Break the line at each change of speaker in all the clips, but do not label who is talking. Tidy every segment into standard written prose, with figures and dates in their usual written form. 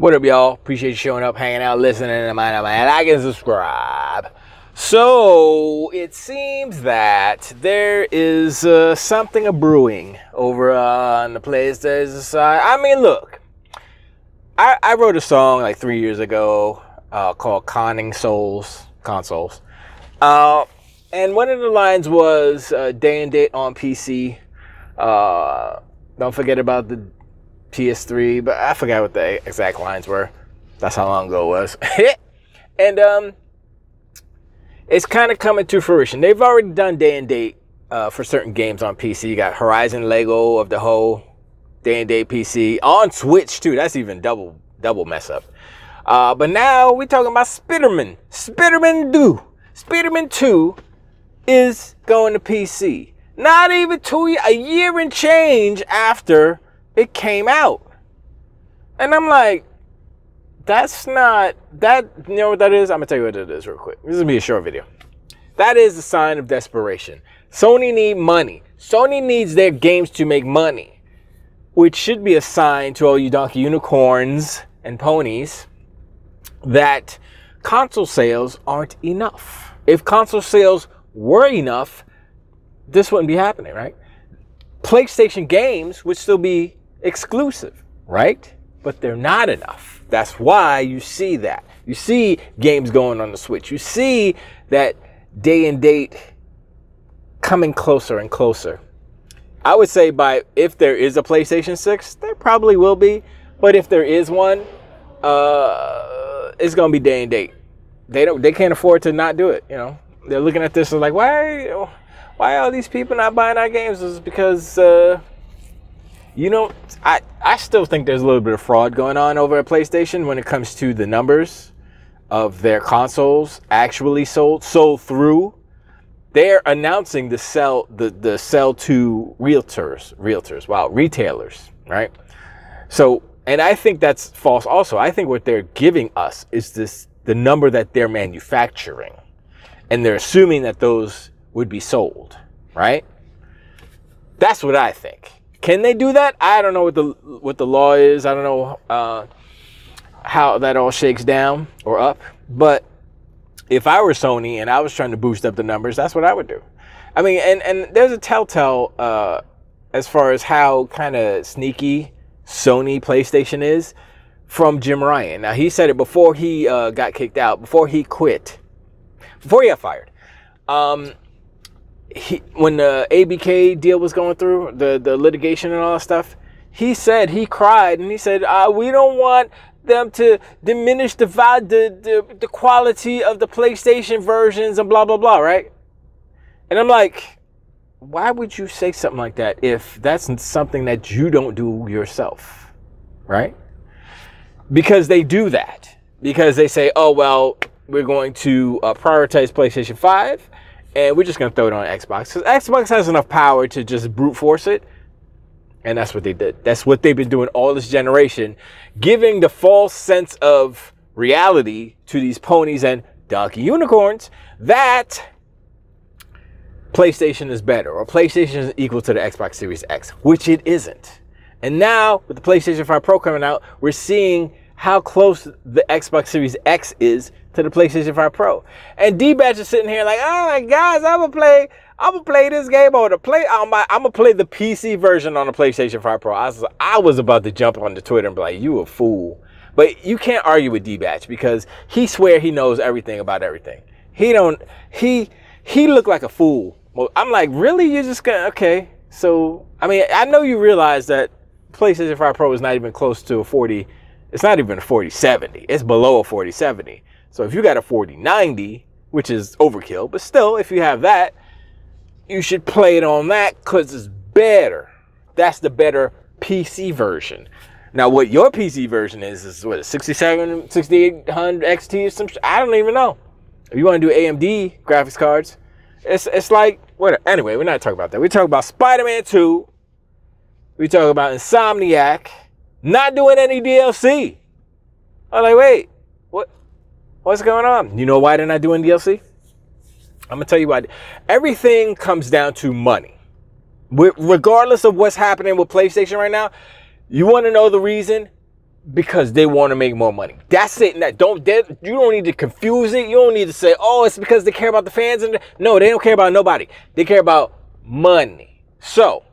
What up, y'all? Appreciate you showing up, hanging out, listening, and like and subscribe. So it seems that there is something brewing over on the PlayStation side. I mean, look, I wrote a song like 3 years ago called "Conning Consoles," and one of the lines was "Day and date on PC." Don't forget about the PS3, but I forgot what the exact lines were. That's how long ago it was. And it's kind of coming to fruition. They've already done day and date for certain games on PC. You got Horizon Lego of the whole day and date PC on Switch too. That's even double mess up. But now we're talking about Spiderman. Spiderman 2 is going to PC. Not even a year and change after it came out. And I'm like, that's not that. You know what that is? I'm gonna tell you what it is real quick. This is gonna be a short video. That is a sign of desperation. Sony need money. Sony needs their games to make money, which should be a sign to all you donkey unicorns and ponies that console sales aren't enough. If console sales were enough, this wouldn't be happening, right? PlayStation games would still be exclusive, right? But they're not enough. That's why you see that. You see games going on the Switch. You see that day and date coming closer and closer. I would say if there is a PlayStation 6, there probably will be. But if there is one, it's gonna be day and date. They can't afford to not do it. You know, they're looking at this and like, why are these people not buying our games? It's because you know, I still think there's a little bit of fraud going on over at PlayStation when it comes to the numbers of their consoles actually sold through. They're announcing the sell to retailers, right? So, and I think that's false also. I think what they're giving us is the number that they're manufacturing, and they're assuming that those would be sold, right? That's what I think. Can they do that? I don't know what the law is. I don't know how that all shakes down or up. But if I were Sony and I was trying to boost up the numbers, that's what I would do. I mean, and there's a telltale as far as how kind of sneaky Sony PlayStation is from Jim Ryan. Now, he said it before he got kicked out, before he quit, before he got fired. When the ABK deal was going through, the litigation and all that stuff, he cried and he said, we don't want them to diminish the quality of the PlayStation versions and blah, blah, blah, right? And I'm like, why would you say something like that if that's something that you don't do yourself, right? Because they do that. Because they say, oh, well, we're going to prioritize PlayStation 5. And we're just going to throw it on Xbox. Because Xbox has enough power to just brute force it. And that's what they did. That's what they've been doing all this generation. Giving the false sense of reality to these ponies and donkey unicorns that PlayStation is better. Or PlayStation is equal to the Xbox Series X. Which it isn't. And now, with the PlayStation 5 Pro coming out, we're seeing how close the Xbox Series X is to the PlayStation 5 Pro. And D-Batch is sitting here like, oh my guys, I'm gonna play this game on I'm gonna play the PC version on the PlayStation 5 Pro. I was about to jump on the Twitter and be like, you a fool. But you can't argue with D-Batch because he swear he knows everything about everything. He looked like a fool. Well, I'm like, really? You're just gonna, okay. So, I mean, I know you realize that PlayStation 5 Pro is not even close to a 40, it's not even a 4070. It's below a 4070. So if you got a 4090, which is overkill, but still, if you have that, you should play it on that because it's better. That's the better PC version. Now, what your PC version is what, a 6800 XT or some shit? I don't even know. If you want to do AMD graphics cards, it's like, what? Anyway, we're not talking about that. We're talking about Spider-Man 2. We talk about Insomniac not doing any DLC. I'm like, wait. What's going on? You know why they're not doing DLC? I'm going to tell you why. Everything comes down to money. Regardless of what's happening with PlayStation right now, you want to know the reason? because they want to make more money. That's it. Now, you don't need to confuse it. You don't need to say, oh, it's because they care about the fans. No, they don't care about nobody. They care about money. So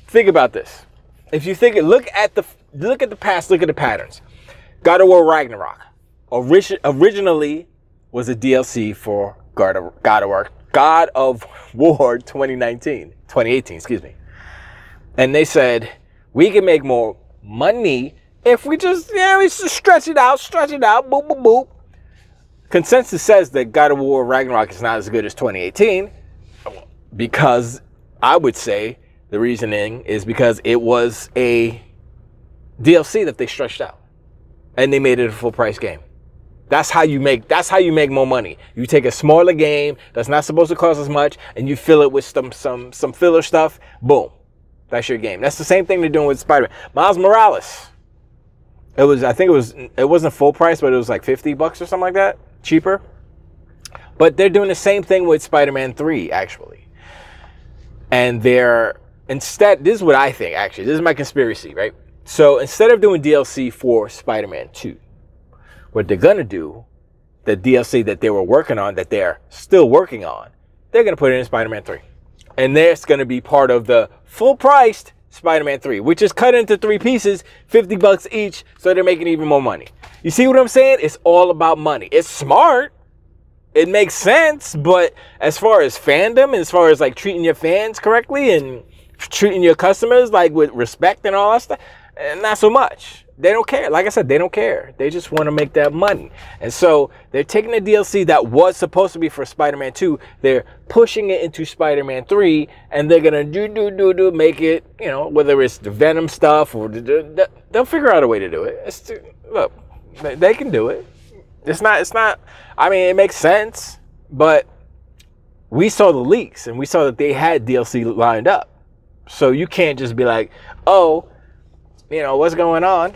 think about this. If you think, look at the past, look at the patterns. God of War Ragnarok originally was a DLC for God of War 2018, excuse me. And they said, we can make more money if we just stretch it out, boop, boop, boop. Consensus says that God of War Ragnarok is not as good as 2018 because I would say the reasoning is because it was a DLC that they stretched out and they made it a full price game. That's how you make more money. You take a smaller game that's not supposed to cost as much and you fill it with some filler stuff. Boom. That's your game. That's the same thing they're doing with Spider-Man. Miles Morales. It wasn't full price, but it was like $50 or something like that. Cheaper. But they're doing the same thing with Spider-Man 3, actually. And this is what I think, actually. This is my conspiracy, right? So instead of doing DLC for Spider-Man 2, what they're going to do, the DLC that they were working on, that they're still working on, they're going to put it in Spider-Man 3. And that's going to be part of the full-priced Spider-Man 3, which is cut into 3 pieces, $50 each, so they're making even more money. You see what I'm saying? It's all about money. It's smart. It makes sense, but as far as fandom, and as far as like treating your fans correctly and treating your customers like with respect and all that stuff, not so much. They don't care. Like I said, they don't care. They just want to make that money. And so they're taking the DLC that was supposed to be for Spider-Man 2. They're pushing it into Spider-Man 3. And they're going to make it, whether it's the Venom stuff or they'll figure out a way to do it. Look, they can do it. It's not, I mean, it makes sense. But we saw the leaks and we saw that they had DLC lined up. So you can't just be like, oh, what's going on?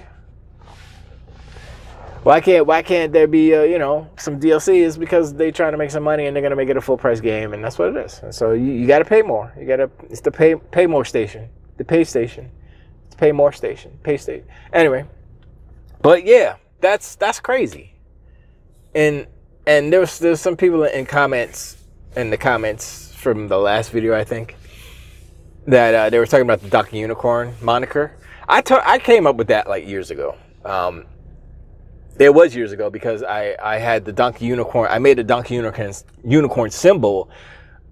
Why can't there be some DLC? Is because they're trying to make some money and they're gonna make it a full price game, and that's what it is. And so you got to pay more. It's the pay more station, the pay station, it's pay more station, pay station. Anyway, but yeah, that's crazy. And there's some people in the comments from the last video, I think, that they were talking about the Donkey Unicorn moniker. I came up with that like years ago. It was years ago because I had the Donkey Unicorn. I made the Donkey Unicorn symbol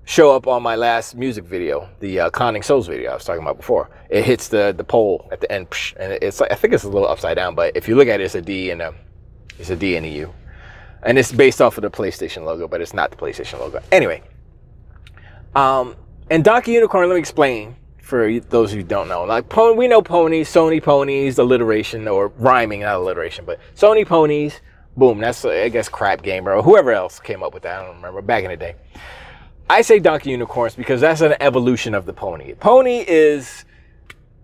show up on my last music video, the Conning Souls video I was talking about before. It hits the pole at the end, and it's like, I think it's a little upside down, but if you look at it, it's a D and a U, and it's based off of the PlayStation logo, but it's not the PlayStation logo. Anyway, and Donkey Unicorn, let me explain. For those who don't know, like we know ponies, Sony ponies, alliteration or rhyming, not alliteration, but Sony ponies, boom. That's I guess Crap Gamer or whoever else came up with that. I don't remember back in the day. I say Donkey Unicorns because that's an evolution of the pony. Pony is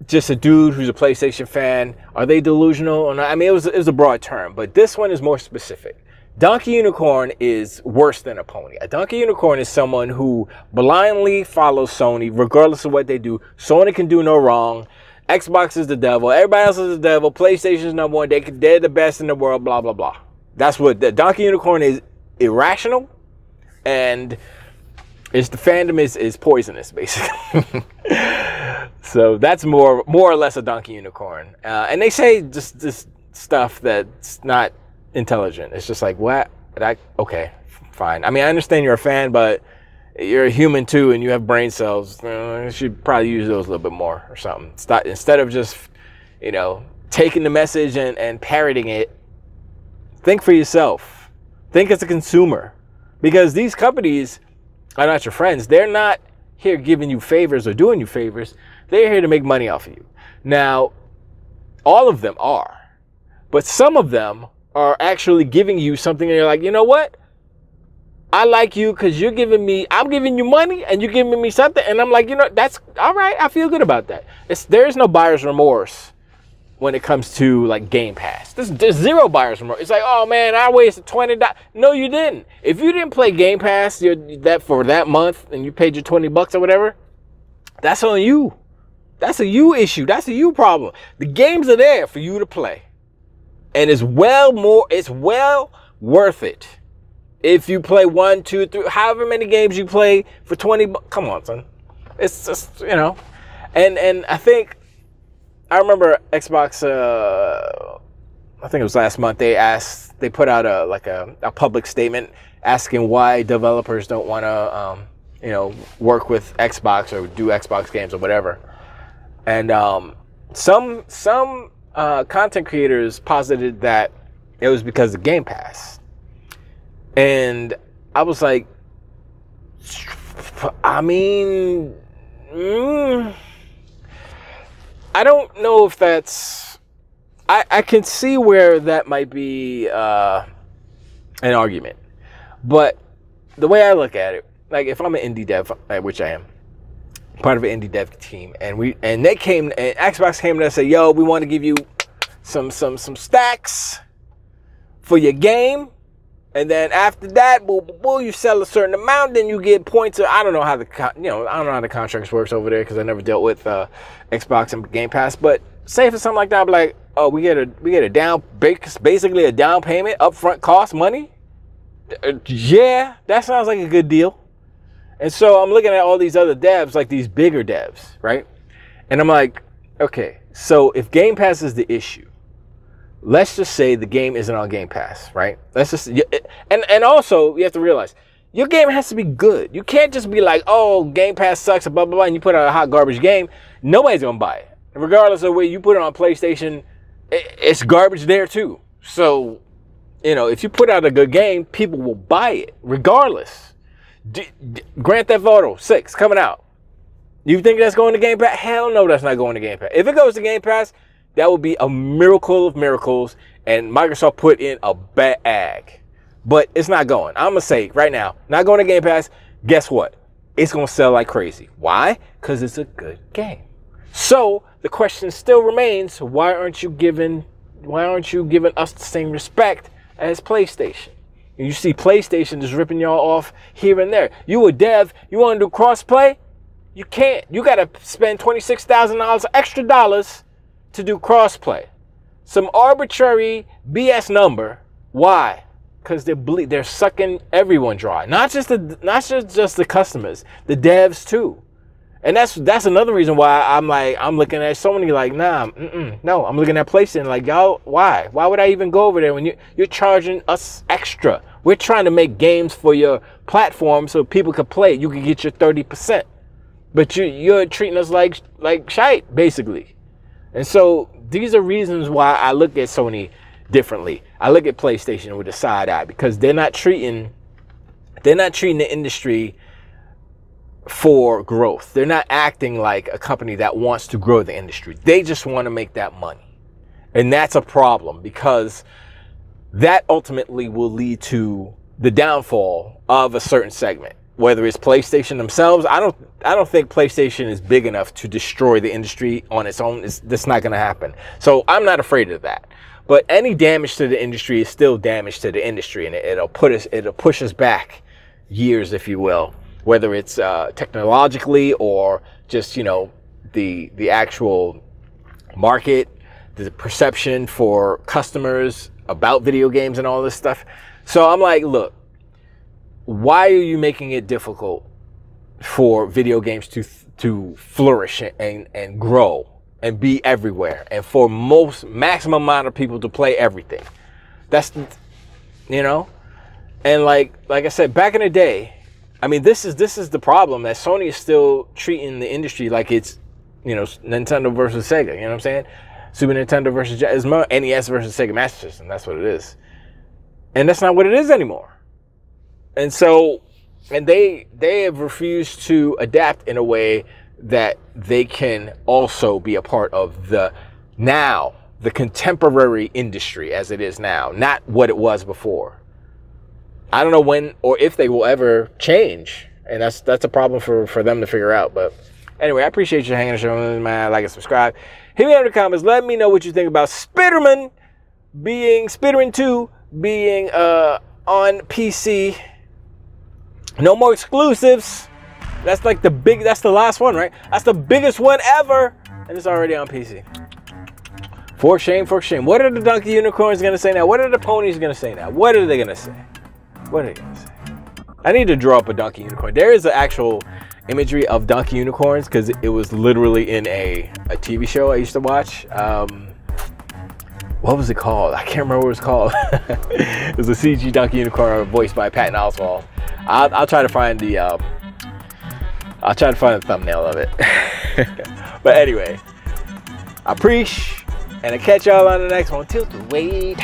just a dude who's a PlayStation fan. Are they delusional or not? I mean, it was a broad term, but this one is more specific. Donkey Unicorn is worse than a pony. A Donkey Unicorn is someone who blindly follows Sony regardless of what they do. Sony can do no wrong. Xbox is the devil. Everybody else is the devil. PlayStation's number one. They're the best in the world, blah, blah, blah. That's what the Donkey Unicorn is. Irrational. And the fandom is poisonous, basically. So that's more or less a Donkey Unicorn. And they say just this stuff that's not intelligent. It's just like, what? Okay, fine. I mean, I understand you're a fan, but you're a human too, and you have brain cells. You should probably use those a little bit more or something. Instead of just, taking the message and parroting it, think for yourself. Think as a consumer. Because these companies are not your friends. They're not here giving you favors or doing you favors. They're here to make money off of you. Now, all of them are. But some of them are actually giving you something and you're like, you know what? I like you because I'm giving you money and you're giving me something. And I'm like, that's all right. I feel good about that. There's no buyer's remorse when it comes to like Game Pass. There's zero buyer's remorse. It's like, oh man, I wasted $20. No, you didn't. If you didn't play Game Pass for that month and you paid your $20 or whatever, that's on you. That's a you issue. That's a you problem. The games are there for you to play. And it's well worth it. If you play 1, 2, 3, however many games you play for 20 bucks, come on, son. It's just, you know. And I think, I remember Xbox, I think it was last month, they put out a public statement asking why developers don't want to, you know, work with Xbox or do Xbox games or whatever. And some content creators posited that it was because of Game Pass. And I was like, I mean, I don't know if that's, I can see where that might be an argument. But the way I look at it, like if I'm an indie dev, which I am, part of an indie dev team, and Xbox came and said, yo, we want to give you some stacks for your game. And then after that, you sell a certain amount, then you get points. I don't know how the contracts works over there because I never dealt with Xbox and Game Pass. But say for something like that, I'm like, oh, we get a basically a down payment, upfront cost money. Yeah, that sounds like a good deal. And so I'm looking at all these other devs, like these bigger devs, right? And I'm like, okay, so if Game Pass is the issue, let's just say the game isn't on Game Pass, right? Let's just, and also you have to realize your game has to be good. You can't just be like, oh, Game Pass sucks, blah, blah, blah, and you put out a hot garbage game. Nobody's gonna buy it. Regardless of where you put it on PlayStation, it's garbage there too. So, you know, if you put out a good game, people will buy it regardless. Grand Theft Auto 6 coming out. You think that's going to Game Pass? Hell no, that's not going to Game Pass. If it goes to Game Pass, that would be a miracle of miracles, and Microsoft put in a bag. But it's not going. I'm going to say right now, not going to Game Pass. Guess what? It's going to sell like crazy. Why? Because it's a good game. So the question still remains, why aren't you giving us the same respect as PlayStation? You see PlayStation just ripping y'all off here and there. You a dev, you want to do crossplay? You can't. You got to spend $26,000 extra dollars to do crossplay. Some arbitrary BS number. Why? Because they're sucking everyone dry. Not just the customers, the devs too. And that's another reason why I'm looking at Sony like, nah, no. I'm looking at PlayStation like, y'all, why? Why would I even go over there when you're charging us extra? We're trying to make games for your platform so people can play it. You can get your 30%. But you're treating us like shite, basically. And so these are reasons why I look at Sony differently. I look at PlayStation with a side eye because they're not treating the industry for growth. They're not acting like a company that wants to grow the industry. They just want to make that money. And that's a problem because that ultimately will lead to the downfall of a certain segment. Whether it's PlayStation themselves, I don't think PlayStation is big enough to destroy the industry on its own. That's not going to happen. So I'm not afraid of that. But any damage to the industry is still damage to the industry, and it'll push us back years, if you will. Whether it's technologically or just, you know, the actual market, the perception for customers about video games and all this stuff. So I'm like, look, why are you making it difficult for video games to flourish and grow and be everywhere and for maximum amount of people to play everything? That's, you know, and like I said, back in the day, I mean, this is the problem, that Sony is still treating the industry like it's, you know, Nintendo versus Sega. You know what I'm saying? Super Nintendo versus NES versus Sega Master System. That's what it is, and that's not what it is anymore. And so, and they have refused to adapt in a way that they can also be a part of the contemporary industry as it is now, not what it was before. I don't know when or if they will ever change, and that's a problem for them to figure out. But anyway, I appreciate you hanging out, showing man, like and subscribe. Hit me in the comments. Let me know what you think about Spiderman 2 being on PC. No more exclusives. That's like that's the last one, right? That's the biggest one ever, and it's already on PC. For shame, for shame. What are the donkey unicorns going to say now? What are the ponies going to say now? What are they going to say? What are they going to say? I need to draw up a donkey unicorn. There is an actual imagery of donkey unicorns because it was literally in a TV show I used to watch. What was it called? I can't remember what it was called. It was a CG donkey unicorn voiced by Patton Oswalt. I'll try to find the thumbnail of it. But anyway, I appreciate and I catch y'all on the next one. Tilt the weight.